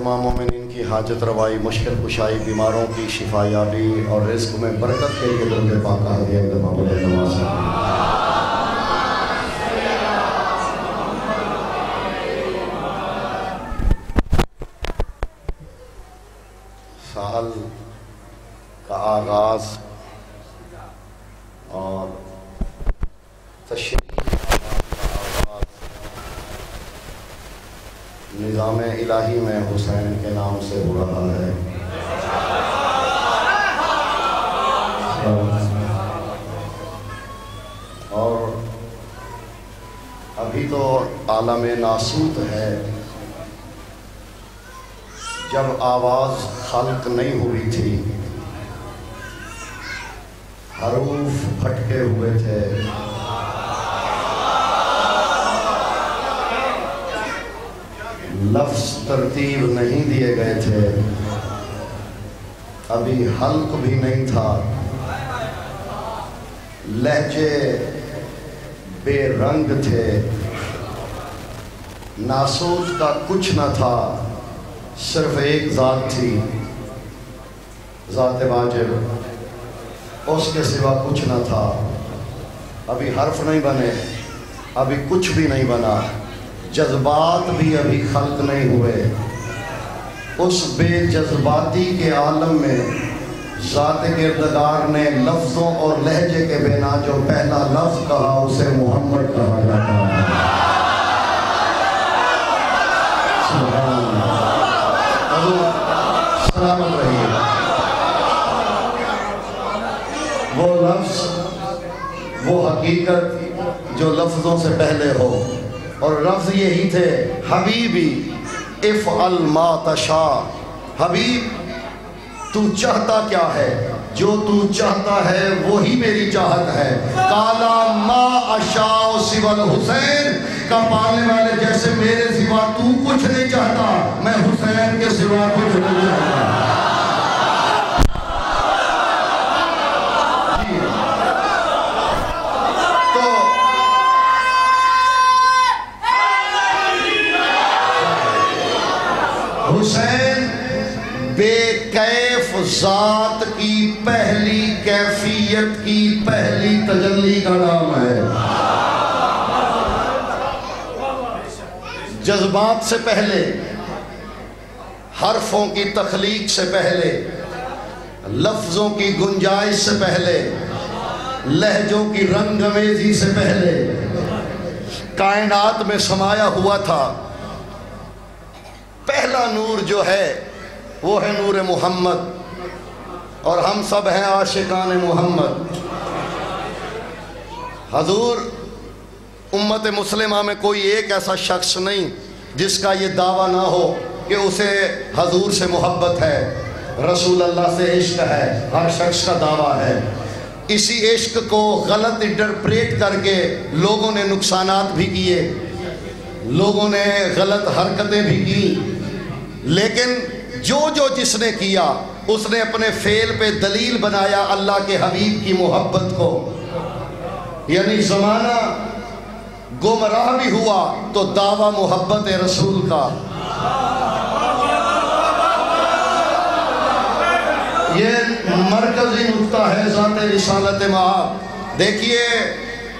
تمام مومنین کی حاجت روائی، مشکل کشائی، بیماروں کی شفا یابی اور رزق میں برکت کے لیے درود پاک ہدیہ نماز سال کا آغاز اور تشریح نظام الہی میں حسین کے نام سے ہو رہا ہے۔ اور ابھی تو عالم ناسوت ہے، جب آواز خلق نہیں ہوئی تھی، حروف پھٹکے ہوئے تھے، لفظ ترتیب نہیں دیے گئے تھے، ابھی حلق بھی نہیں تھا، لہجے بے رنگ تھے، ناسوت کا کچھ نہ تھا، صرف ایک ذات تھی، ذات واجب، اس کے سوا کچھ نہ تھا۔ ابھی حرف نہیں بنے، ابھی کچھ بھی نہیں بنا، جذبات بھی ابھی خلق نہیں ہوئے۔ اس بے جذباتی کے عالم میں ذات کردگار نے لفظوں اور لہجے کے بنا جو پہلا لفظ کہا اسے محمد کہا جاتا ہے۔ سلامت رہیے۔ وہ لفظ، وہ حقیقت جو لفظوں سے پہلے ہو، اور لفظ یہی تھے، حبیبی افعل ما تشاء، حبیب تو چاہتا کیا ہے، جو تو چاہتا ہے وہی میری چاہت ہے۔ کالا ما اشاء سوى الحسین کا پالنے والے جیسے میرے سوا تو کچھ نہیں چاہتا، میں حسین کے سوا کچھ نہیں چاہتا۔ حسین بے کیف ذات کی پہلی کیفیت کی پہلی تجلی کا نام ہے۔ جذبات سے پہلے، حرفوں کی تخلیق سے پہلے، لفظوں کی گنجائش سے پہلے، لہجوں کی رنگ امیزی سے پہلے کائنات میں سمایا ہوا تھا۔ پہلا نور جو ہے وہ ہے نور محمد، اور ہم سب ہیں عاشقان محمد۔ حضور امت مسلمہ میں کوئی ایک ایسا شخص نہیں جس کا یہ دعویٰ نہ ہو کہ اسے حضور سے محبت ہے، رسول اللہ سے عشق ہے، ہر شخص کا دعویٰ ہے۔ اسی عشق کو غلط انٹرپریٹ کر کے لوگوں نے نقصانات بھی کیے، لوگوں نے غلط حرکتیں بھی کی، لیکن جو جس نے کیا اس نے اپنے فعل پہ دلیل بنایا اللہ کے حبیب کی محبت کو۔ یعنی زمانہ گمراہ بھی ہوا تو دعویٰ محبت رسول کا۔ یہ مرکزی نقطہ ہے ذات رسالت مآب۔ دیکھیے،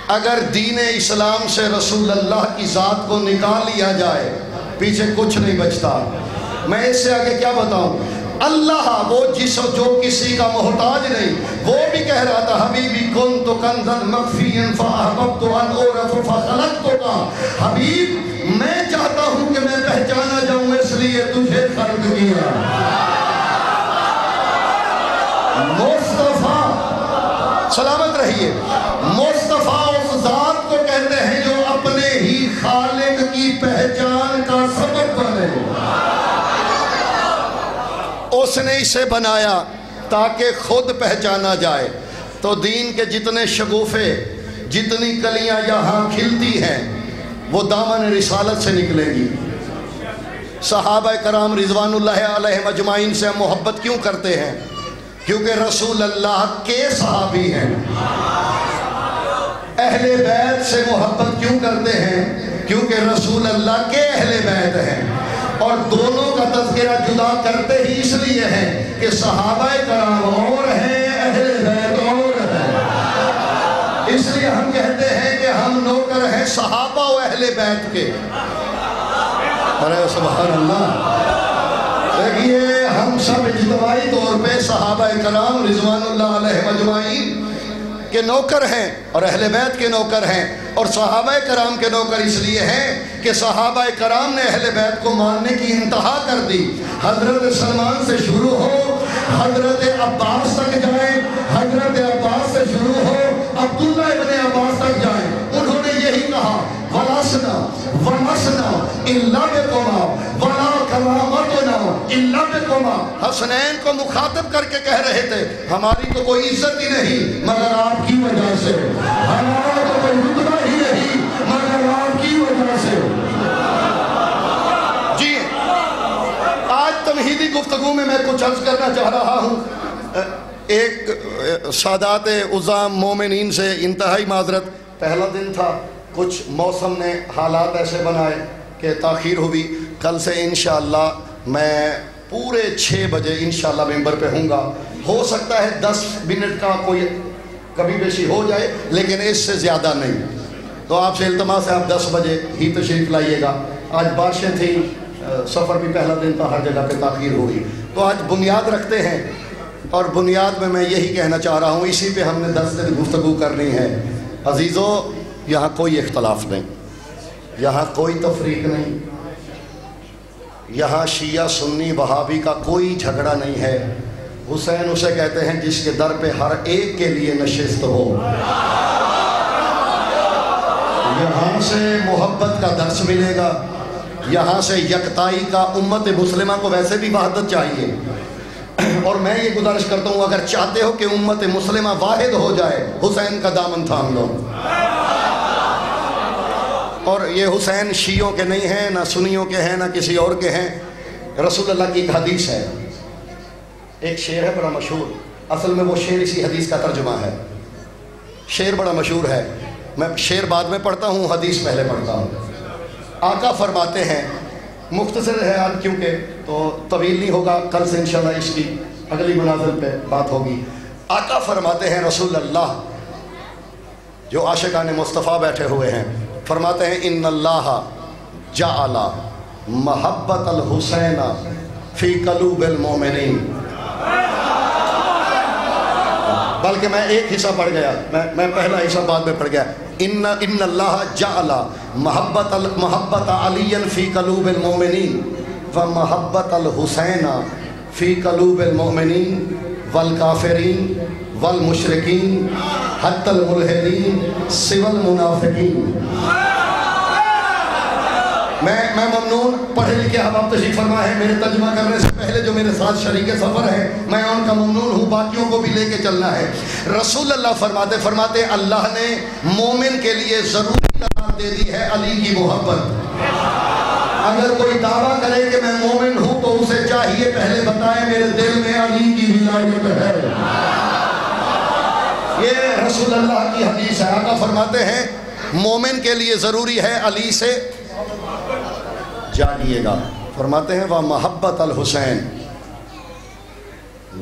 اگر دین اسلام سے رسول اللہ کی ذات کو نکال لیا جائے پیچھے کچھ نہیں بچتا۔ میں اس سے آگے کیا بتاؤں؟ اللہ وہ جو کسی کا محتاج نہیں، وہ بھی کہہ رہا تھا حبیبی کنت کنزا مخفیا فاحببت ان اعرف فخلقتک، حبیب میں چاہتا ہوں کہ میں پہچانا جاؤں اس لیے تجھے خلق کیا۔ مصطفیٰ، سلامت رہیے، مصطفیٰ اس ذات کو کہتے ہیں جو اپنے ہی خالق کی پہچان کا سبب بنے۔ اس نے اسے بنایا تاکہ خود پہچانا جائے۔ تو دین کے جتنے شگوفے، جتنی کلیاں یہاں کھلتی ہیں وہ دامن رسالت سے نکلیں گی۔ صحابہ کرام رضوان اللہ علیہم اجمعین سے ہم محبت کیوں کرتے ہیں؟ کیونکہ رسول اللہ کے صحابی ہیں۔ اہل بیت سے محبت کیوں کرتے ہیں؟ کیونکہ رسول اللہ کے اہل بیت ہیں۔ اور دونوں کا تذکرہ جدا کرتے ہی اس لیے ہے کہ صحابہ کرام اور ہیں، اہل بیت اور ہیں۔ اس لیے ہم کہتے ہیں کہ ہم نوکر ہیں صحابہ و اہل بیت کے۔ ارے سبحان اللہ! دیکھیے ہم سب اجتماعی طور پہ صحابہ کرام رضوان اللہ علیہ مجمعین کے نوکر ہیں اور اہل بیت کے نوکر ہیں، اور صحابہ کرام کے نوکر اس لیے ہیں کہ صحابہ کرام نے اہل بیت کو ماننے کی انتہا کر دی۔ حضرت سلمان سے شروع ہو، حضرت عباس تک جائیں، حضرت عباس سے شروع ہو عبداللہ ابن عباس تک جائیں، انہوں نے یہی کہا وَلَسْنَا وَمَسْنَا إِلَّا بِكُمَا وَلَا كَرَامَتُنَا إِلَّا بِكُمَا۔ حسنین کو مخاطب کر کے کہہ رہے تھے ہماری تو کوئی عزت ہی نہیں مگر آپ کی وجہ سے، ہمارا تو کوئی رتبہ ہی نہیں مگر آپ کی وجہ سے۔ جی آج تمہیدی گفتگو میں کچھ عرض کرنا چاہ رہا ہوں۔ ایک سادات عظام مومنین سے انتہائی معذرت، پہلا دن تھا، کچھ موسم نے حالات ایسے بنائے کہ تاخیر ہوئی۔ کل سے انشاءاللہ میں پورے 6 بجے انشاءاللہ ممبر پہ ہوں گا۔ ہو سکتا ہے 10 منٹ کا کوئی کبھی بیشی ہو جائے لیکن اس سے زیادہ نہیں، تو آپ سے التماس ہے آپ 10 بجے ہی تشریف لائیے گا۔ آج بارشیں تھیں، سفر بھی پہلا دن تھا، ہر جگہ پہ تاخیر ہوئی، تو آج بنیاد رکھتے ہیں، اور بنیاد میں یہی کہنا چاہ رہا ہوں، اسی پہ ہم نے 10 دن گفتگو کرنی ہے۔ عزیزو یہاں کوئی اختلاف نہیں، یہاں کوئی تفریق نہیں، یہاں شیعہ سنی وہابی کا کوئی جھگڑا نہیں ہے۔ حسین اسے کہتے ہیں جس کے در پہ ہر ایک کے لیے نشست ہو۔ یہاں سے محبت کا درس ملے گا، یہاں سے یکتائی کا، امت مسلمہ کو ویسے بھی وحدت چاہیے، اور میں یہ گزارش کرتا ہوں اگر چاہتے ہو کہ امت مسلمہ واحد ہو جائے حسین کا دامن تھام لو۔ اور یہ حسین شیعوں کے نہیں ہیں، نہ سنیوں کے ہیں، نہ کسی اور کے ہیں۔ رسول اللہ کی ایک حدیث ہے، ایک شعر ہے بڑا مشہور، اصل میں وہ شعر اسی حدیث کا ترجمہ ہے۔ شعر بڑا مشہور ہے، میں شعر بعد میں پڑھتا ہوں، حدیث پہلے پڑھتا ہوں۔ آقا فرماتے ہیں، مختصر ہے آج کیونکہ تو طویل نہیں ہوگا، کل سے انشاءاللہ اس کی اگلی منازل پہ بات ہوگی۔ آقا فرماتے ہیں رسول اللہ، جو عاشقان مصطفیٰ بیٹھے ہوئے ہیں، فرماتے ہیں ان اللہ جعل محبت الحسین فی قلوب المومنین۔ بلکہ میں ایک حصہ پڑھ گیا، میں پہلا حصہ بعد میں پڑھ گیا۔ ان اللہ جعل محبت علی فی قلوب المومنین و محبت الحسین فی قلوب المؤمنین والکافرین والمشرکین حتی الملحدین سوى المنافقین۔ میں ممنون، پڑھے لکھے احباب تشریف فرما ہے، میرے ترجمہ کرنے سے پہلے جو میرے ساتھ شریک سفر ہے میں ان کا ممنون ہوں، باقیوں کو بھی لے کے چلنا ہے۔ رسول اللہ فرماتے اللہ نے مومن کے لیے ضروری قرار دے دی ہے علی کی محبت۔ اگر کوئی دعویٰ کرے کہ میں مومن ہوں تو اسے چاہیے پہلے بتائے میرے دل میں علی کی ولایت ہے۔ یہ رسول اللہ کی حدیث ہے۔ آقا فرماتے ہیں مومن کے لیے ضروری ہے علی سے جانیے گا۔ فرماتے ہیں وَمَحَبَّتَ الْحُسَيْنِ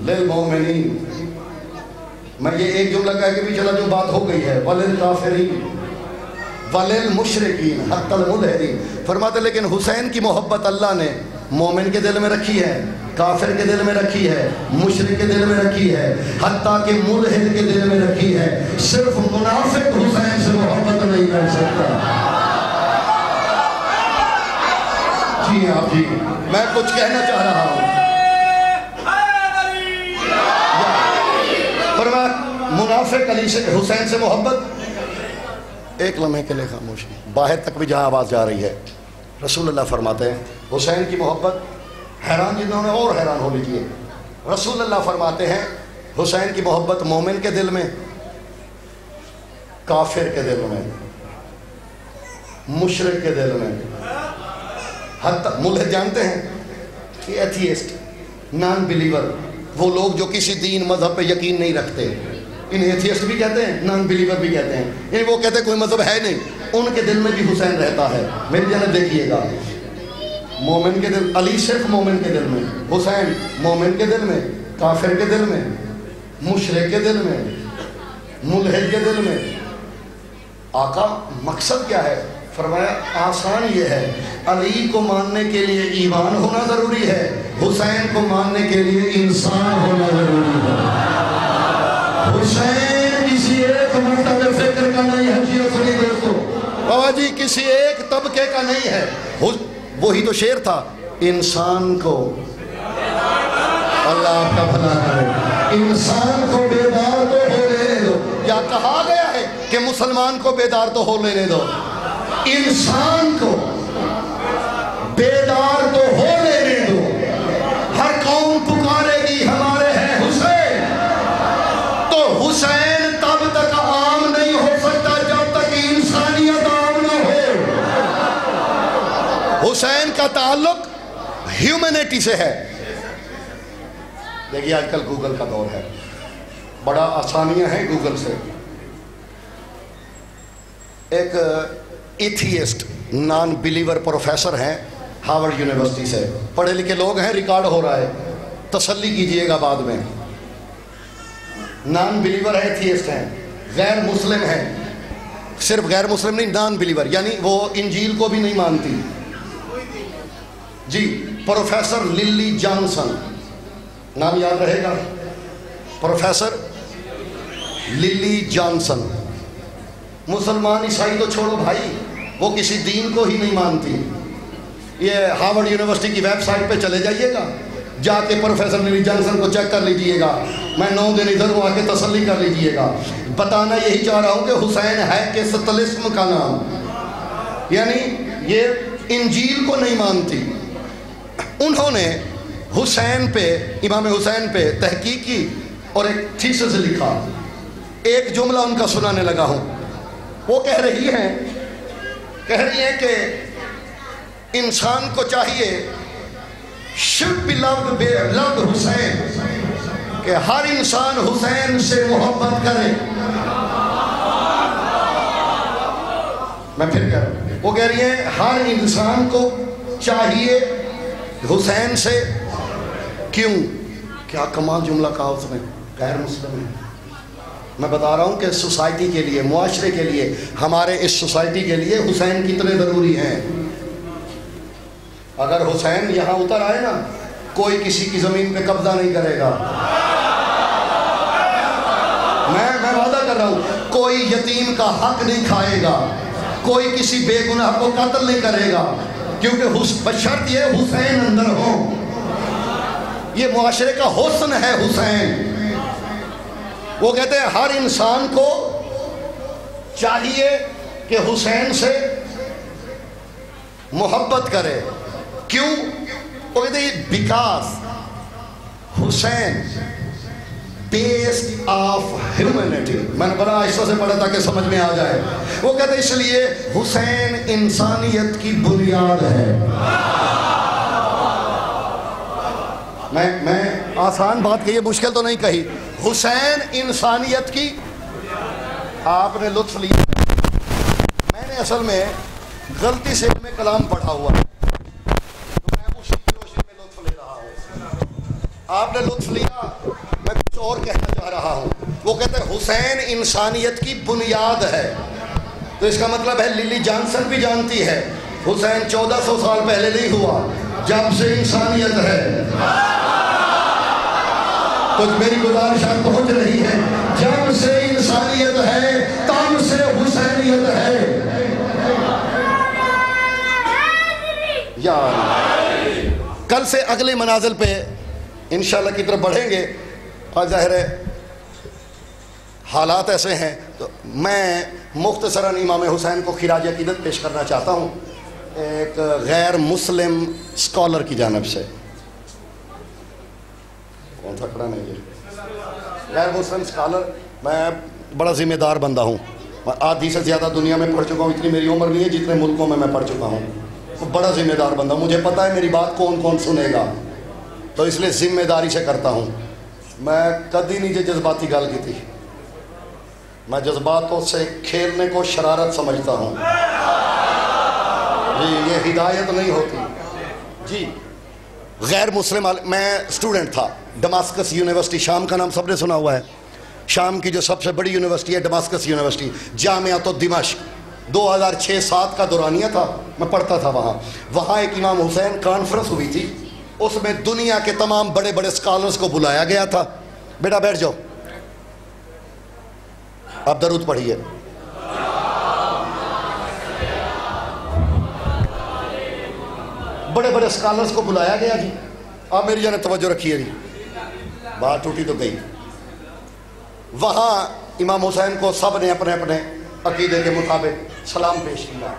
لِلْمُؤْمِنِينَ۔ میں یہ ایک جملہ کہہ کے بھی چلا جو بات ہو گئی ہے، وَلِلْكَافِرِينَ وَلِلْمُشْرِكِينَ حَتَّى الْمُلْحِدِينَ۔ فرماتے لیکن حسین کی محبت اللہ نے مومن کے دل میں رکھی ہے، کافر کے دل میں رکھی ہے، مشرک کے دل میں رکھی ہے، حتیٰ کہ ملحد کے دل میں رکھی ہے۔ صرف منافق حسین سے محبت نہیں کر سکتا۔ جی آپ جی، میں کچھ کہنا چاہ رہا ہوں۔ فرمایا منافق علی سے حسین سے محبت، ایک لمحے کے لیے خاموشی، باہر تک بھی جہاں آواز جا رہی ہے۔ رسول اللہ فرماتے ہیں حسین کی محبت، حیران جنہوں نے اور حیران ہو لیجئے، رسول اللہ فرماتے ہیں حسین کی محبت مومن کے دل میں، کافر کے دل میں، مشرک کے دل میں، حتی ملحد جانتے ہیں کہ ایتھیسٹ، نان بلیور، وہ لوگ جو کسی دین مذہب پہ یقین نہیں رکھتے، انہیں ایتھیسٹ بھی کہتے ہیں، نان بلیور بھی کہتے ہیں، یعنی وہ کہتے ہیں کوئی مذہب ہے نہیں، ان کے دل میں بھی حسین رہتا ہے۔ میری جانب دیکھیے گا، مومن کے دل، علی صرف مومن کے دل میں، حسین مومن کے دل میں، کافر کے دل میں، مشرک کے دل میں، ملحد کے دل میں۔ آقا مقصد کیا ہے؟ فرمایا آسان یہ ہے، علی کو ماننے کے لیے ایمان ہونا ضروری ہے، حسین کو ماننے کے لیے انسان ہونا ضروری ہے۔ حسین کسی ایک مرتبہ فکر کا نہیں ہے جی، اصلی دوستو بابا جی کسی ایک طبقے کا نہیں ہے، وہی تو شعر تھا، انسان کو اللہ آپ کا بھلا کرے، انسان کو بیدار تو ہو لینے دو، یا کہا گیا ہے کہ مسلمان کو بیدار تو ہو لینے دو، انسان کو بیدار تو ہو لینے دو۔ ہر قوم پکارے گی ہمارے ہیں حسین، تو حسین تب تک عام نہیں ہو سکتا جب تک انسانیت عام نہ ہو۔ حسین کا تعلق ہیومینٹی سے ہے۔ دیکھیے آج کل گوگل کا دور ہے، بڑا آسانیاں ہیں گوگل سے۔ ایک ایتھیسٹ نان بلیور پروفیسر ہیں ہارورڈ یونیورسٹی سے، پڑھے لکھے لوگ ہیں، ریکارڈ ہو رہا ہے، تسلی کیجئے گا بعد میں۔ نان بلیور ہے، ایتھیسٹ ہیں، غیر مسلم ہیں، صرف غیر مسلم نہیں، نان بلیور یعنی وہ انجیل کو بھی نہیں مانتی جی۔ پروفیسر للی جانسن، نام یاد رہے گا، پروفیسر للی جانسن۔ مسلمان عیسائی تو چھوڑو بھائی، وہ کسی دین کو ہی نہیں مانتی۔ یہ ہارورڈ یونیورسٹی کی ویب سائٹ پہ چلے جائیے گا، جا کے پروفیسر للی جانسن کو چیک کر لیجئے گا، میں 9 دن ادھر ہوں، آ کے تسلی کر لیجئے گا۔ بتانا یہی چاہ رہا ہوں کہ حسین ہے کس طلسم کا نام، یعنی یہ انجیل کو نہیں مانتی۔ انہوں نے حسین پہ، امام حسین پہ تحقیق کی اور ایک تھیسس لکھا۔ ایک جملہ ان کا سنانے لگا ہوں، وہ کہہ رہی ہیں کہ انسان کو چاہیے should be loved حسین، کہ ہر انسان حسین سے محبت کرے۔ میں پھر کہہ رہا ہوں، وہ کہہ رہی ہیں ہر انسان کو چاہیے حسین سے، کیوں؟ کیا کمال جملہ کہا اس نے، غیر مسلم ہے۔ میں بتا رہا ہوں کہ سوسائٹی کے لیے، معاشرے کے لیے، ہمارے اس سوسائٹی کے لیے حسین کتنے ضروری ہیں۔ اگر حسین یہاں اتر آئے نا، کوئی کسی کی زمین پہ قبضہ نہیں کرے گا، میں وعدہ کر رہا ہوں، کوئی یتیم کا حق نہیں کھائے گا، کوئی کسی بے گناہ کو قتل نہیں کرے گا، کیونکہ بشرط یہ حسین اندر ہو۔ یہ معاشرے کا حسن ہے حسین۔ وہ کہتے ہیں ہر انسان کو چاہیے کہ حسین سے محبت کرے، کیوں؟ وہ کہتے ہیں because Hussain based of humanity. میں نے بڑا آہستہ سے پڑھا تاکہ سمجھ میں آ جائے۔ وہ کہتے ہیں اس لیے حسین انسانیت کی بنیاد ہے۔ میں آسان بات کہی ہے، مشکل تو نہیں کہی۔ حسین انسانیت کی، آپ نے لطف لیا، میں نے اصل میں غلطی سے علم کلام پڑھا ہوا ہے، تو میں اسی کی روشنی میں لطف لے رہا ہوں۔ آپ نے لطف لیا، میں کچھ اور کہنا چاہ رہا ہوں۔ وہ کہتے ہیں حسین انسانیت کی بنیاد ہے، تو اس کا مطلب ہے للی جانسن بھی جانتی ہے حسین 1400 سال پہلے نہیں ہوا، جب سے انسانیت ہے۔ تو میری گزارش آپ پہنچ رہی ہے، جب سے انسانیت ہے تب سے حسینیت ہے۔ یا کل سے اگلے منازل پہ انشاءاللہ کی طرف بڑھیں گے، اور ظاہر ہے حالات ایسے ہیں، تو میں مختصراً امام حسین کو خراج عقیدت پیش کرنا چاہتا ہوں ایک غیر مسلم اسکالر کی جانب سے۔ کون سا کھڑا نہیں ہے؟ غیر مسلم اسکالر، میں بڑا ذمہ دار بندہ ہوں، میں آدھی سے زیادہ دنیا میں پڑھ چکا ہوں، اتنی میری عمر نہیں ہے جتنے ملکوں میں پڑھ چکا ہوں، تو بڑا ذمہ دار بندہ ہوں، مجھے پتہ ہے میری بات کون کون سنے گا، تو اس لیے ذمہ داری سے کرتا ہوں۔ میں کدی نہیں جی جذباتی گل کی تھی، میں جذباتوں سے کھیلنے کو شرارت سمجھتا ہوں جی، یہ ہدایت نہیں ہوتی۔ جی غیر مسلم میں اسٹوڈنٹ تھا ڈماسکس یونیورسٹی، شام کا نام سب نے سنا ہوا ہے، شام کی جو سب سے بڑی یونیورسٹی ہے ڈماسکس یونیورسٹی، جامعۃ دمشق، 2006-07 کا دورانیہ تھا، میں پڑھتا تھا وہاں ایک امام حسین کانفرنس ہوئی تھی، اس میں دنیا کے تمام بڑے بڑے اسکالرز کو بلایا گیا تھا. بیٹا بیٹھ جاؤ، آپ درود پڑھیے. بڑے بڑے اسکالرز کو بلایا گیا جی. آپ میری جانب توجہ رکھیے جی، بات ٹوٹی تو گئی. وہاں امام حسین کو سب نے اپنے اپنے عقیدے کے مطابق سلام پیش کیا.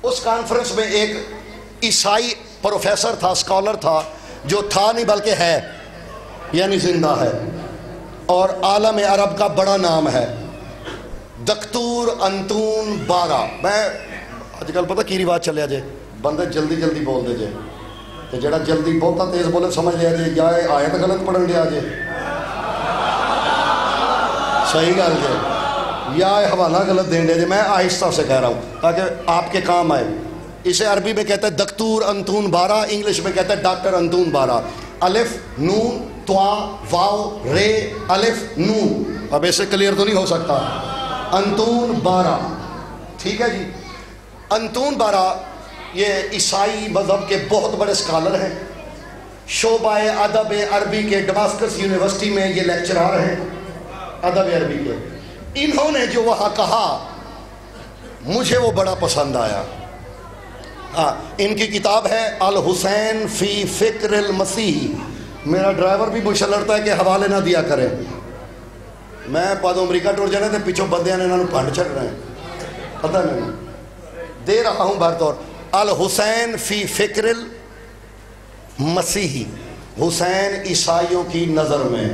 اس کانفرنس میں ایک عیسائی پروفیسر تھا، اسکالر تھا، جو تھا نہیں بلکہ ہے، یعنی زندہ ہے اور عالم عرب کا بڑا نام ہے، دکتور انتون بارا. میں آج کل پتہ کی رواج چلیا جے، بندے جلدی جلدی بول دے جے، تو جڑا جلدی بہتا تیز بولے سمجھ لیا جے یا آیت غلط پڑھن لیا جے، صحیح گل جے، یا حوالہ غلط دین دے جے. میں آہستہ سے کہہ رہا ہوں تاکہ آپ کے کام آئے. اسے عربی میں کہتا ہے دکتور انتون بارا، انگلش میں کہتا ہے ڈاکٹر انتون بارا. الف نون توا واو رے الف نون. اب ایسے کلیئر تو نہیں ہو سکتا. انتون بارا، ٹھیک ہے جی. انتون بارا یہ عیسائی مذہب کے بہت بڑے اسکالر ہیں، شعبہ ادب عربی کے ڈماسکس یونیورسٹی میں یہ لیکچرار ہیں ادب عربی کے. انہوں نے جو وہاں کہا مجھے وہ بڑا پسند آیا. ہاں، ان کی کتاب ہے الحسین فی فکر المسیح. میرا ڈرائیور بھی مجھے لڑتا ہے کہ حوالے نہ دیا کرے، میں پادو امریکہ ٹور جانے تھے، پیچھوں بندیاں نے انہوں نے پھنڈ چڑھ رہے ہیں، پتہ نہیں دے رہا ہوں بار طور. الحسین فی فکر المسیحی، حسین عیسائیوں کی نظر میں.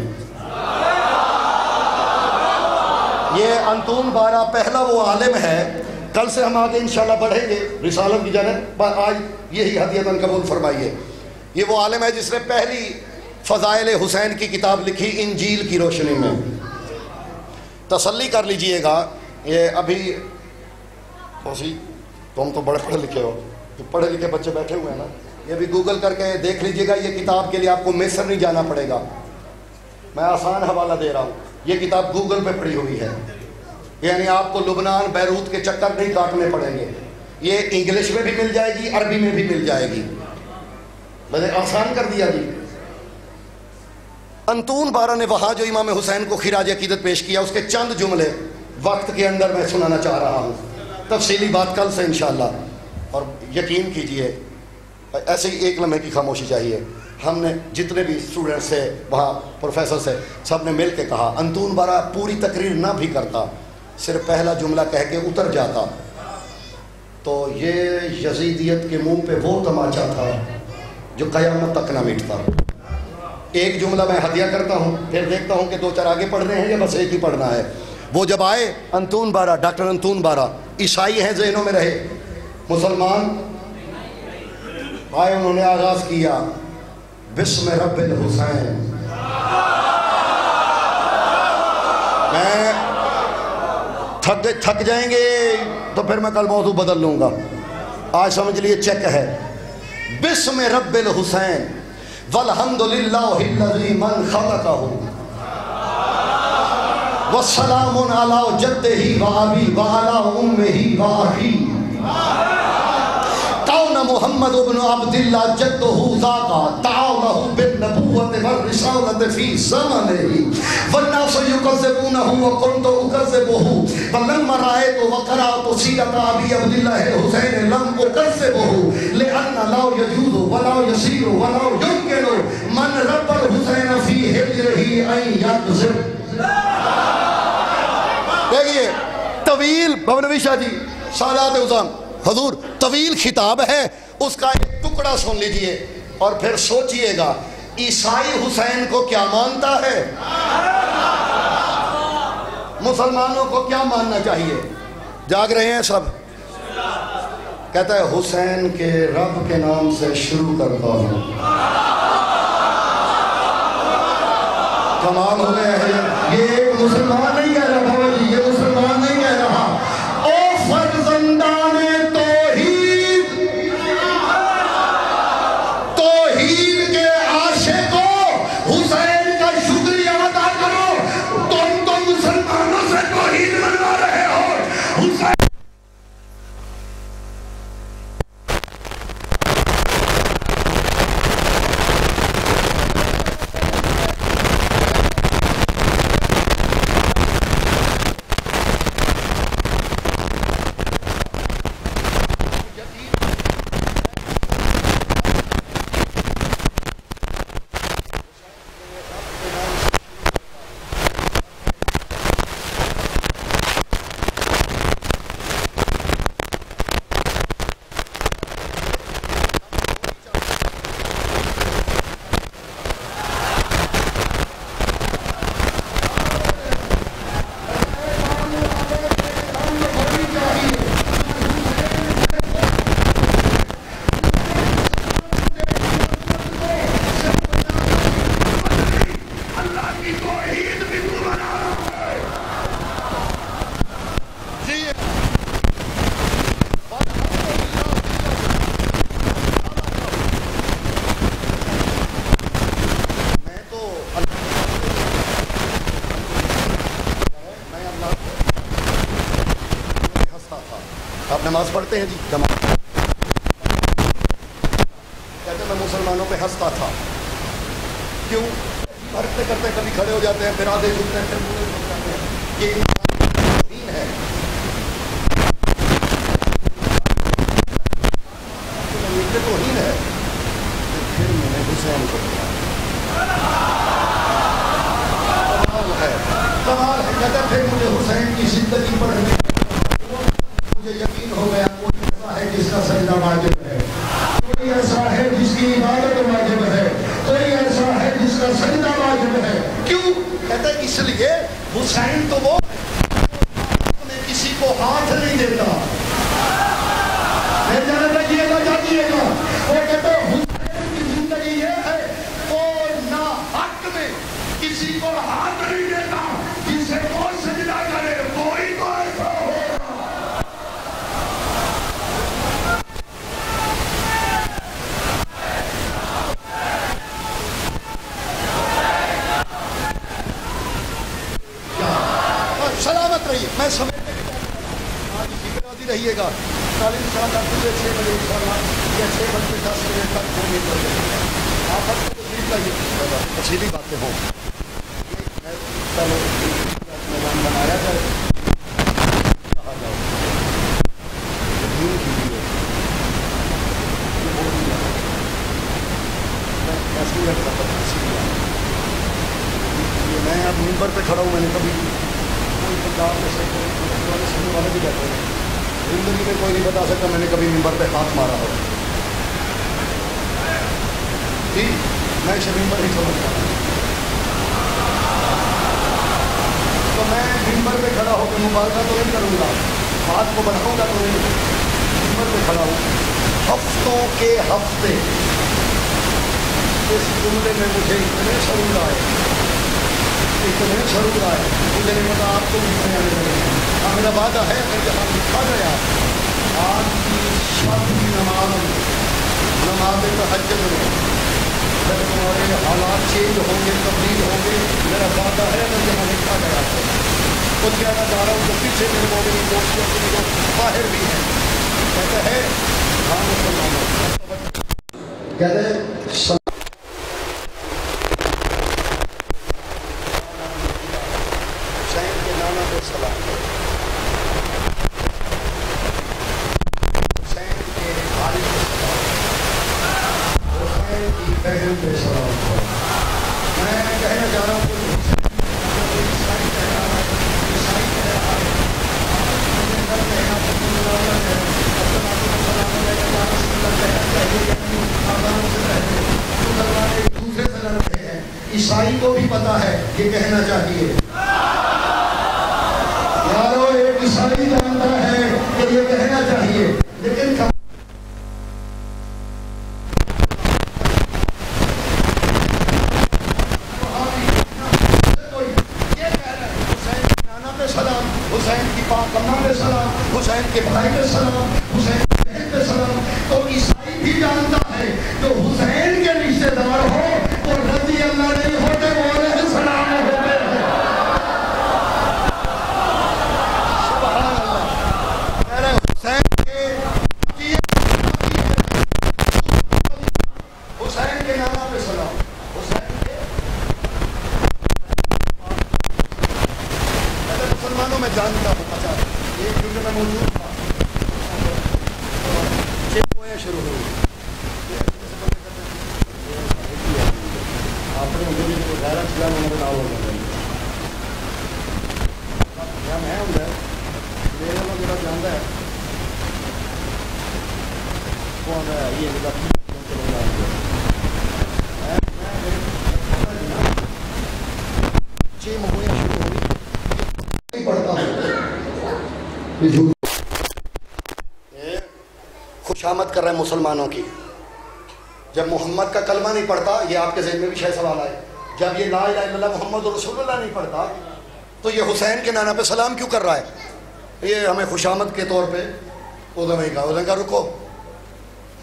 یہ انتون بارا پہلا وہ عالم ہے، کل سے ہم آگے انشاءاللہ بڑھیں گے رسالت کی جانب، آج یہی ہدیتاً قبول فرمائیے. یہ وہ عالم ہے جس نے پہلی فضائل حسین کی کتاب لکھی انجیل کی روشنی میں. تسلی کر لیجئے گا، یہ ابھی تم تو بڑے پڑھے لکھے ہو، تو پڑھے لکھے بچے بیٹھے ہوئے ہیں نا، یہ بھی گوگل کر کے دیکھ لیجئے گا. یہ کتاب کے لیے آپ کو مصر نہیں جانا پڑے گا، میں آسان حوالہ دے رہا ہوں. یہ کتاب گوگل پہ پڑھی ہوئی ہے، یعنی آپ کو لبنان بیروت کے چکر نہیں کاٹنے پڑیں گے. یہ انگلش میں بھی مل جائے گی، عربی میں بھی مل جائے گی، میں نے آسان کر دیا جی. انتون بارا نے وہاں جو امام حسین کو خراج عقیدت پیش کیا، اس کے چند جملے وقت کے اندر میں سنانا چاہ رہا ہوں. تفصیلی بات کل سے انشاءاللہ. اور یقین کیجئے ایسے ہی ایک لمحے کی خاموشی چاہیے. ہم نے جتنے بھی اسٹوڈنٹ سے وہاں پروفیسر سے سب نے مل کے کہا. انتون بارا پوری تقریر نہ بھی کرتا، صرف پہلا جملہ کہہ کے اتر جاتا، تو یہ یزیدیت کے منہ پہ وہ تماچا تھا جو قیامت تک نہ مٹتا. ایک جملہ میں ہدیہ کرتا ہوں، پھر دیکھتا ہوں کہ دو چار آگے پڑھنے ہیں یا بس ایک ہی پڑھنا ہے. وہ جب آئے انتون بارا، ڈاکٹر انتون بارا، عیسائی ہیں ذہنوں میں رہے، مسلمان آئے، انہوں نے آغاز کیا بسم رب الحسین. میں تھک جائیں گے تو پھر میں کل موضوع بدل لوں گا، آج سمجھ لیے چیک ہے. بسم رب الحسین والحمد للہ الذی من خلقہ والسلام علی جدہ و ابی و علی امہ و اخی کون محمد ابن عبداللہ جدہ ذاقا تعاونہ بالنبوۃ والرسالۃ فی زمنہ والناس یکذبونہ وکنت اکذبہ فلما رأیت وقرأت سیرۃ ابی عبداللہ الحسین لم اکذبہ لأن لا یجوز ولا یصیر ولا یمکن من رب الحسین فی حجرہ ان یکذب. دیکھئے طویل بھونوی شاہ جی سادات عظام حضور، طویل خطاب ہے، اس کا ایک ٹکڑا سن لیجئے اور پھر سوچئے گا عیسائی حسین کو کیا مانتا ہے، مسلمانوں کو کیا ماننا چاہیے. جاگ رہے ہیں سب؟ کہتا ہے حسین کے رب کے نام سے شروع کرتا ہوں. کمال ہو گیا ہے. یہ مسلمان نہیں کہہ رہا بابا جی، یہ مسلمان نہیں کہہ رہا. او فرزندان توحید، توحید بھی تو بنا رہا ہے جی میں تو ہنستا تھا. آپ نماز پڑھتے ہیں جی جماعت کہتے میں مسلمانوں پہ ہنستا تھا. کیوں؟ کرتے کرتے کبھی کھڑے ہو جاتے ہیں پھر آدھے جھکتے ہیں پھر پورے جھک جاتے ہیں. یہ توہین ہے. یہ توہین ہے. پھر میں نے حسین کو کیا کمال ہے کمال ہے. کہتے پھر مجھے حسین کی زندگی پڑھنے مجھے یقین ہو گیا کوئی ایسا ہے جس کا سجدہ واجب ہے, کوئی ایسا ہے جس کی عبادت واجب ہے, کوئی ایسا ہے جس کا سجدہ واجب ہے. کیوں؟ کہتے ہیں اس لیے حسین تو وہ کسی کو ہاتھ نہیں دیتا. جانیے گا وہ کہتے ہیں حسین کی زندگی یہ ہے وہ نہ حق میں کسی کو ہاتھ نہیں دیتا. جسے وہ سجدہ کرے کوئی تو ایسا ہوگا. سلامت رہیے. میں سمجھ رہیے گا تعلیم شاہ کا 6 بجے یا 6 بجے 10 بجے تک ہونے پر آپ تفصیلی باتیں ہوں. میدان بنایا جائے کہا جاؤ میں اب ممبر پہ کھڑا ہوں. میں نے کبھی پنجاب میں سننے والے بھی کہتے ہیں زندگی میں کوئی نہیں بتا سکتا میں نے کبھی ممبر پہ ہاتھ مارا ہو. جی میں اسے ممبر ہی سمجھتا ہوں. تو میں ممبر پہ کھڑا ہو کے مبارکہ تو نہیں کروں گا, ہاتھ کو بڑھاؤں گا تو نہیں. ممبر پہ کھڑا ہوں. ہفتوں کے ہفتے اس جملے میں مجھے اتنے سرور آئے مجھے نہیں پتا آپ کو بھی آنے لگے. میرا وعدہ ہے کہ جہاں لکھا گیا آج کی شب کی نماز تہجد میں جب تمہارے حالات چینج ہوں گے تبدیل ہوں گے, میرا وعدہ ہے کہ جہاں لکھا گیا کچھ کہنا چاہ رہا ہوں تو پیچھے میرے مومنی دوستوں کے لوگ باہر بھی ہیں. کہتے ہیں ہاں مسلمانوں کہتے ہیں عیسائی کو بھی پتا ہے یہ کہنا چاہیے. یارو ایک عیسائی جانتا ہے کہ یہ کہنا چاہیے لیکن حسین کی پاک اماں پہ سلام, حسین کے بھائی پہ سلام, حسین کی بہن پہ سلام. تو عیسائی بھی جانتا ہے جو حسین کے رشتے دار ہو وہ رضی اللہ نہیں ہوتے وہ علیہ السلام ہوتے ہیں. سبحان اللہ. میرے حسین کے نانا پہ سلام. مسلمانوں میں جانتا ہوں. اچھا ایک دن میں موجود تھا شروع ہوئی آپ نے غیرت کیا میں نہ ہو میں ہوں میرے کو میرا جانتا ہے کون ہے یہ خوشامد کر رہے ہیں مسلمانوں کی. جب محمد کا کلمہ نہیں پڑھتا, یہ آپ کے ذہن میں بھی شاید سوال آئے, جب یہ لا الہ الا اللہ محمد رسول اللہ نہیں پڑھتا تو یہ حسین کے نانا پہ سلام کیوں کر رہا ہے؟ یہ ہمیں خوشامد کے طور پہ علماء کا رکو،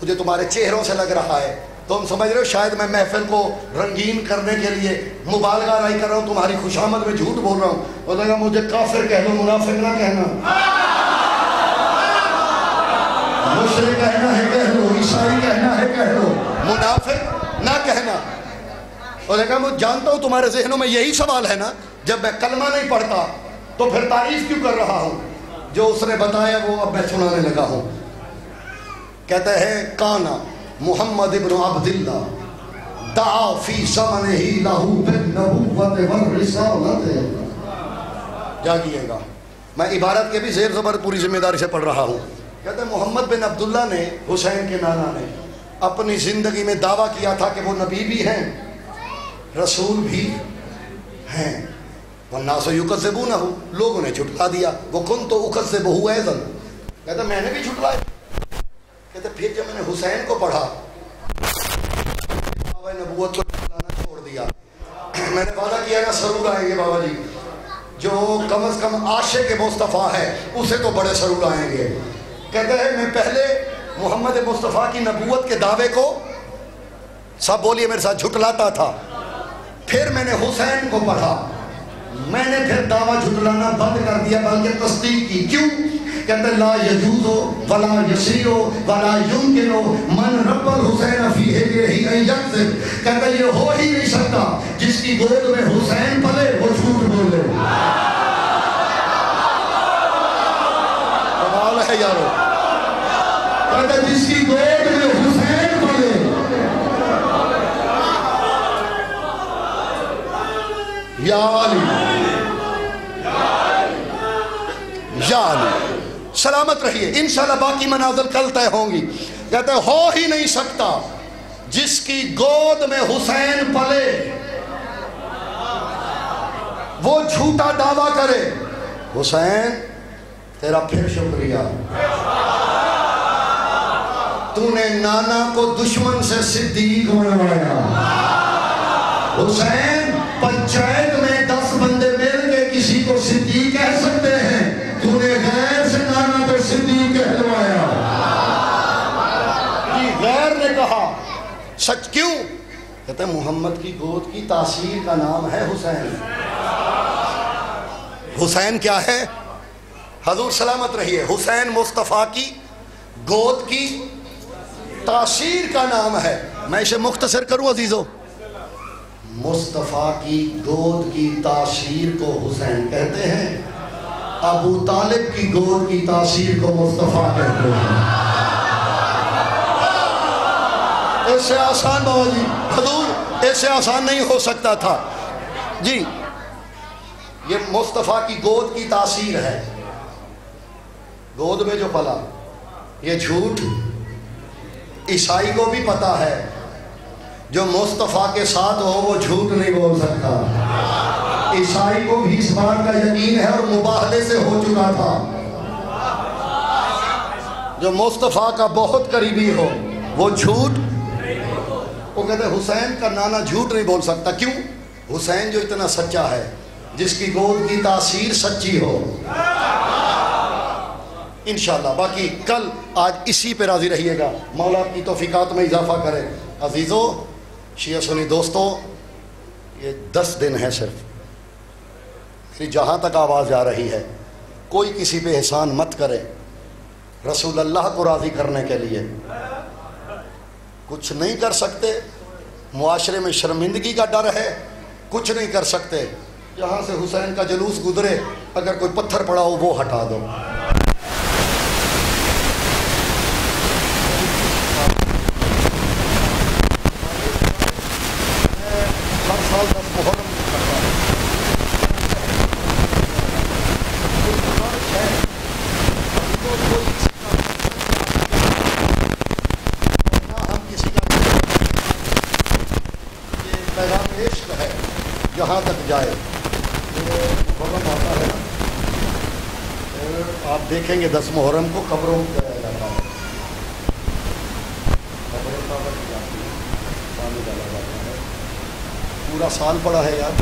مجھے تمہارے چہروں سے لگ رہا ہے تم سمجھ رہے ہو شاید میں محفل کو رنگین کرنے کے لیے مبالغہ نہیں کر رہا ہوں، تمہاری خوشامد میں جھوٹ بول رہا ہوں. وہ لگا مجھے کافر کہہ دو، منافق نہ کہنا، مشرک کہنا ہے کہہ دو، عیسائی کہنا ہے کہہ دو، منافق نہ کہنا. اور کہا میں جانتا ہوں تمہارے ذہنوں میں یہی سوال ہے نا، جب میں کلمہ نہیں پڑھتا تو پھر تعریف کیوں کر رہا ہوں؟ جو اس نے بتایا وہ اب میں سنانے لگا ہوں. کہتا ہے کانا محمد ابن عبداللہ دعا فی زمنہ لہ بالنبوۃ والرسالۃ. جاگیے گا، میں عبارت کے بھی زیر زبر پوری ذمہ داری سے پڑھ رہا ہوں. کہتا ہے محمد بن عبداللہ نے، حسین کے نانا نے، اپنی زندگی میں دعویٰ کیا تھا کہ وہ نبی بھی ہیں، رسول بھی ہیں. والناس یکذبونہ، لوگوں نے جھٹلا دیا. وکنت اکذبہ ایضا، کہتا میں نے بھی جھٹلایا. کہتا پھر جب میں نے حسین کو پڑھا بابا نبوت کو جھٹلانا چھوڑ دیا. میں نے وعدہ کیا نا سرور آئیں گے بابا جی، جو کم از کم عاشق مصطفیٰ ہے اسے تو بڑے سرور آئیں گے. کہتا ہے میں پہلے محمد مصطفیٰ کی نبوت کے دعوے کو، سب بولیے میرے ساتھ، جھٹلاتا تھا. پھر میں نے حسین کو پڑھا، میں نے پھر دعویٰ جھٹلانا بند کر دیا بلکہ تصدیق کی. کیوں؟ کہتے لا یجوز ولا یسیع ولا یمکن من رب الحسین فی ہجرہ ان یکذب. کہتے یہ ہو ہی نہیں سکتا جس کی گود میں حسین پلے وہ جھوٹ بولے. کمال ہے یارو. کہتے جس کی گود میں حسین پلے، یا علی یا علی سلامت رہیے، انشاءاللہ باقی منازل کل طے ہوں گی. کہتے ہو ہی نہیں سکتا جس کی گود میں حسین پلے وہ جھوٹا دعویٰ کرے. حسین تیرا پھر شکریہ، تو نے نانا کو دشمن سے صدیق بنوایا. حسین پنچایت میں 10 بندے مل کے کسی کو صدیق کہہ سکتے ہیں، تو نے غیر سے نانا پہ صدیق کہلوایا. غیر نے کہا سچ. کیوں؟ کہتے ہیں محمد کی گود کی تاثیر کا نام ہے حسین. حسین کیا ہے؟ حضور سلامت رہیے، حسین مصطفیٰ کی گود کی تاثیر کا نام ہے. میں اسے مختصر کروں عزیزو، مصطفیٰ کی گود کی تاثیر کو حسین کہتے ہیں، ابو طالب کی گود کی تاثیر کو مصطفیٰ کہتے ہیں. اس سے آسان بابا جی، حضور اس سے آسان نہیں ہو سکتا تھا جی. یہ مصطفیٰ کی گود کی تاثیر ہے، گود میں جو پلا. یہ جھوٹ عیسائی کو بھی پتا ہے، جو مصطفیٰ کے ساتھ ہو وہ جھوٹ نہیں بول سکتا. عیسائی کو بھی اس بات کا یقین ہے اور مباہلے سے ہو چکا تھا. جو مصطفیٰ کا بہت قریبی ہو وہ جھوٹ، وہ کہتے ہیں حسین کا نانا جھوٹ نہیں بول سکتا. کیوں؟ حسین جو اتنا سچا ہے، جس کی گود کی تاثیر سچی ہو. انشاءاللہ باقی کل آج اسی پہ راضی رہیے گا، مولا کی توفیقات میں اضافہ کرے. عزیزو، شیعہ سنی دوستو، یہ 10 دن ہے صرف. جہاں تک آواز آ رہی ہے، کوئی کسی پہ احسان مت کرے. رسول اللہ کو راضی کرنے کے لیے کچھ نہیں کر سکتے، معاشرے میں شرمندگی کا ڈر ہے، کچھ نہیں کر سکتے. جہاں سے حسین کا جلوس گزرے اگر کوئی پتھر پڑا ہو وہ ہٹا دو. ہر سال 10 محرم پیغام عشق ہے جہاں تک جائے. محرم آتا ہے نا، آپ دیکھیں گے 10 محرم کو قبروں میں جایا جاتا ہے، قبریں کعبہ کی جاتی ہیں، پانی ڈالا جاتا ہے. پورا سال پڑا ہے یار،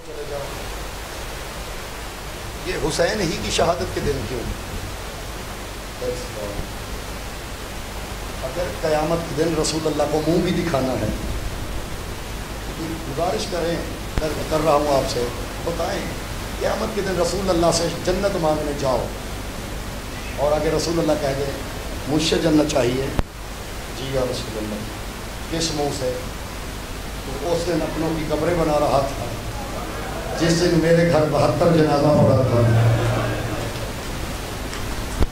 چلے جاؤ۔ یہ حسین ہی کی شہادت کے دن کیوں؟ اگر قیامت کے دن رسول اللہ کو منہ بھی دکھانا ہے، گزارش کریں، کر رہا ہوں آپ سے، بتائیں قیامت کے دن رسول اللہ سے جنت مانگنے جاؤ اور آگے رسول اللہ کہہ دیں مجھ سے جنت چاہیے، جی یا رسول اللہ، کس منہ سے؟ تو اس دن اپنوں کی قبریں بنا رہا تھا جس دن میرے گھر 72 جنازہ پڑا تھا۔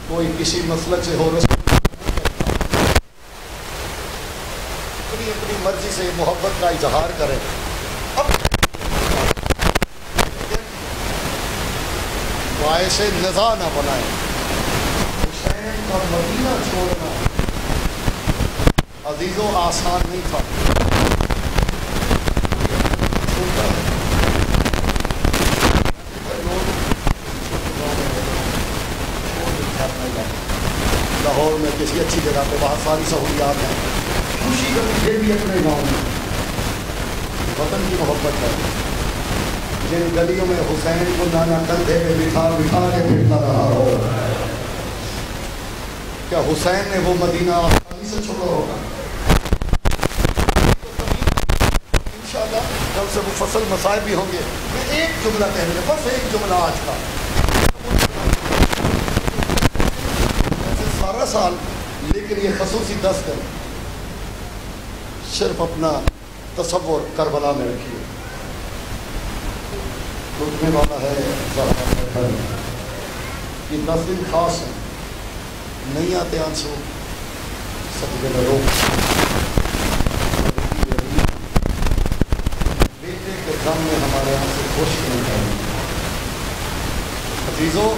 کوئی کسی مسلک سے ہو، رسول اپنی مرضی سے محبت کا اظہار کریں، اب باعث نزاع نہ بنائیں۔ حسین کا مدینہ چھوڑنا عزیزوں آسان نہیں تھا۔ لاہور میں کسی اچھی جگہ پہ بہت ساری سہولیات ہیں، خوشی کا مجھے بھی اپنے گاؤں میں وطن کی محبت ہے۔ جن گلیوں میں حسین کو نانا کندھے پہ بٹھا بٹھا کے پھرتا رہا ہو، کیا حسین نے وہ مدینہ آسانی سے چھوڑا ہوگا؟ انشاءاللہ کل سے مفصل مسائل بھی ہوں گے۔ میں ایک جملہ کہہ رہے ہیں، بس ایک جملہ آج کا، سارا سال لیکن یہ خصوصی 10 دن صرف اپنا تصور کربلا میں رکھیے۔ لٹنے والا ہے یہ 10 دن خاص ہیں، نہیں آتے آنسو صدقے میں رو، بیٹے کے غم میں ہمارے آنسو خوش نہیں کریں۔ عزیزوں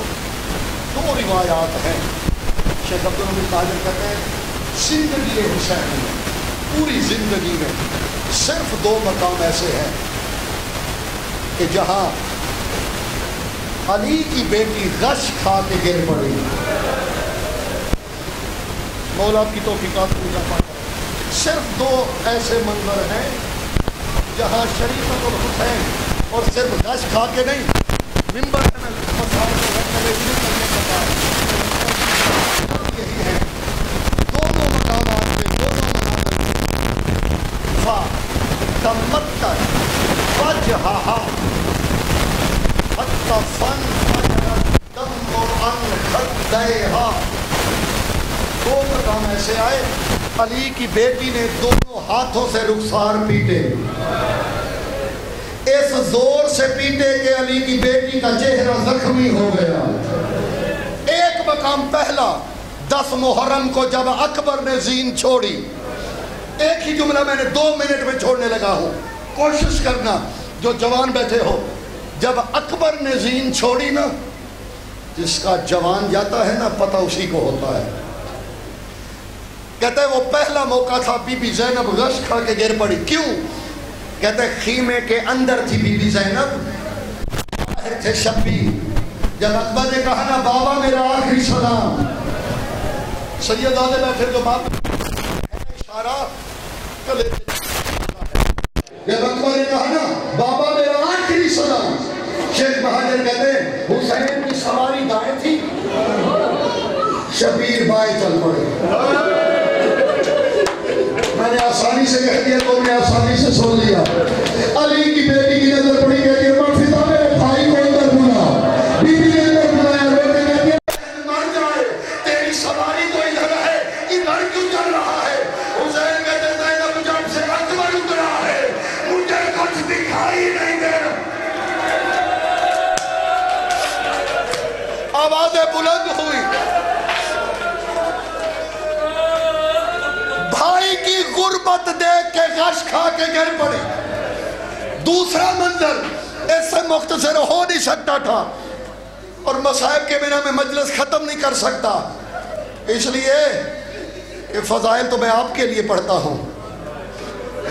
2 روایات ہیں، شیخ عبدالحمید تاجر کہتے ہیں زندگی حسین میں، پوری زندگی میں صرف 2 مقام ایسے ہیں کہ جہاں علی کی بیٹی غش کھا کے گر پڑی۔ مولا آپ کی توفیقات پوجا پاتا ہے۔ صرف 2 ایسے منظر ہیں جہاں شریفت الحسین اور صرف غش کھا کے نہیں، ممبر میں یہی ہے، دونوں مقامات پہ دونوں تمتر وجہہا حتی فانفجرت دم عن خدیہا۔ 2 مقام ایسے آئے، علی کی بیٹی نے دونوں ہاتھوں سے رخسار پیٹے، اس زور سے پیٹے کہ علی کی بیٹی کا چہرہ زخمی ہو گیا۔ ایک مقام پہلا 10 محرم کو جب اکبر نے زین چھوڑی، ایک ہی جملہ میں نے 2 منٹ میں چھوڑنے لگا ہوں، کوشش کرنا جو جوان بیٹھے ہو، جب اکبر نے زین چھوڑی نا، جس کا جوان جاتا ہے نا پتہ اسی کو ہوتا ہے۔ کہتے ہیں وہ پہلا موقع تھا، بی بی زینب غش کھا کے گر پڑی، کیوں؟ کہتے ہیں خیمے کے اندر تھی بی بی زینب، باہر تھے شبیر۔ جب اکبر نے کہا نا بابا میرا آخری سلام، سید آدھے میں پھر جو بات اشارہ کلے، جب اکبر نے کہا نا بابا میرا آخری سلام، شیخ بہادر کہتے ہیں حسین کی سواری دائیں تھی، شبیر بائیں چل پڑے۔ میں نے آسانی سے کہہ دیا، تو نے آسانی سے سن لیا۔ علی کی بیٹی کی نظر پڑی، کہتی ہے مرفضہ میرے بھائی کو اندر بلا، بی بی نے اندر بلایا، روتے کہتی ہے مر جائے، تیری سواری تو ادھر ہے، ادھر کیوں چل رہا ہے؟ حسین کہتے ہیں زینب جب سے اکبر اترا ہے مجھے کچھ دکھائی نہیں دے رہا۔ آوازیں بلند ہوئی، بھائی کی غربت دیکھ کے غش کھا کے گر پڑی۔ دوسرا منظر اس سے مختصر ہو نہیں سکتا تھا، اور مصائب کے بنا میں مجلس ختم نہیں کر سکتا، اس لیے کہ فضائل تو میں آپ کے لیے پڑھتا ہوں،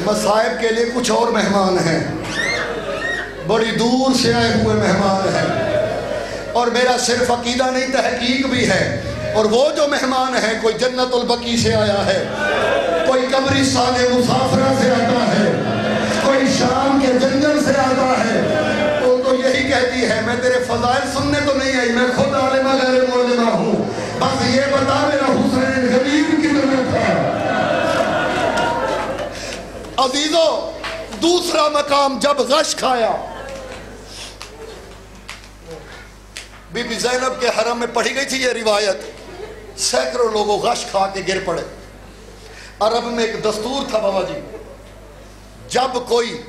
مصائب کے لیے کچھ اور مہمان ہیں، بڑی دور سے آئے ہوئے مہمان ہیں، اور میرا صرف عقیدہ نہیں تحقیق بھی ہے۔ اور وہ جو مہمان ہے، کوئی جنت البقیع سے آیا ہے، کوئی قبرستان مسافرہ سے آتا ہے، شام کے جنگل سے آتا ہے، تو یہی کہتی ہے میں تیرے فضائل سننے تو نہیں آئی، میں خود عالمہ غیر معلمہ ہوں، بس یہ بتا میرا حسین غریب کتنا تھا۔ عزیزو دوسرا مقام جب غش کھایا، بی بی زینب کے حرم میں پڑھی گئی تھی یہ روایت، سینکڑوں لوگوں غش کھا کے گر پڑے۔ عرب میں ایک دستور تھا بابا جی، جب کوئی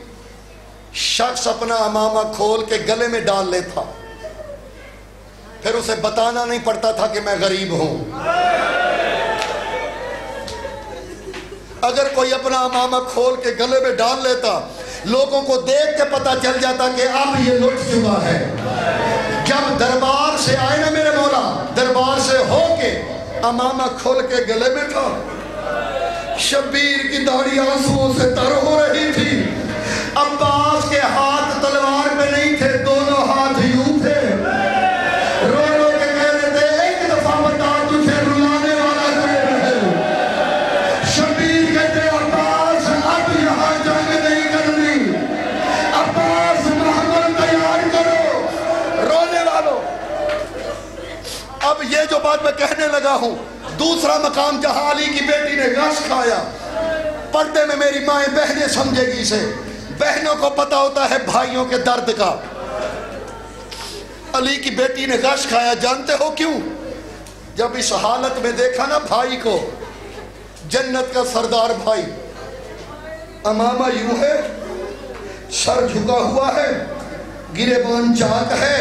شخص اپنا امامہ کھول کے گلے میں ڈال لیتا پھر اسے بتانا نہیں پڑتا تھا کہ میں غریب ہوں۔ اگر کوئی اپنا امامہ کھول کے گلے میں ڈال لیتا لوگوں کو دیکھ کے پتا چل جاتا کہ اب یہ لٹ چکا ہے۔ جب دربار سے آئے نا میرے مولا، دربار سے ہو کے امامہ کھول کے گلے میں تھا، شبیر کی داڑھی آنسوؤں سے تر ہو رہی تھی، عباس کے ہاتھ تلوار پہ نہیں تھے، دونوں ہاتھ یوں تھے، رو رو کے کہہ رہے تھے ایک دفعہ بتا تجھے رلانے والا کون ہے؟ شبیر کہتے عباس اب یہاں جنگ نہیں کرنی، عباس محمد تیار کرو رونے والوں۔ اب یہ جو بات میں کہنے لگا ہوں، دوسرا مقام جہاں علی کی بیٹی نے غش کھایا، پردے میں میری مائیں بہنیں سمجھے گی اسے، بہنوں کو پتا ہوتا ہے بھائیوں کے درد کا۔ علی کی بیٹی نے غش کھایا، جانتے ہو کیوں؟ جب اس حالت میں دیکھا نا بھائی کو، جنت کا سردار بھائی، امامہ یوں ہے، سر جھکا ہوا ہے، گریبان چاک ہے،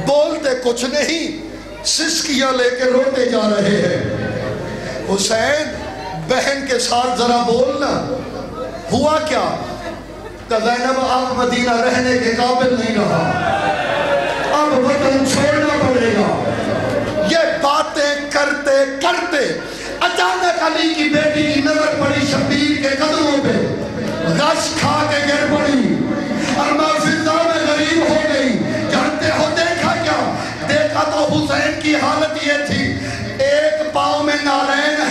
بولتے کچھ نہیں، سسکیاں لے کے روتے جا رہے ہیں۔ حسین بہن کے ساتھ ذرا بولنا، ہوا کیا؟ کہ زینب اب مدینہ رہنے کے قابل نہیں رہا، اب وطن چھوڑنا پڑے گا۔ یہ باتیں کرتے کرتے اچانک علی کی بیٹی کی نظر پڑی شبیر کے قدموں پہ، غش کھا کے گر پڑی، ارما فضا میں غریب ہو گئی۔ جانتے ہو دیکھا کیا؟ دیکھا تو حسین کی حالت یہ تھی، ایک پاؤں میں نالین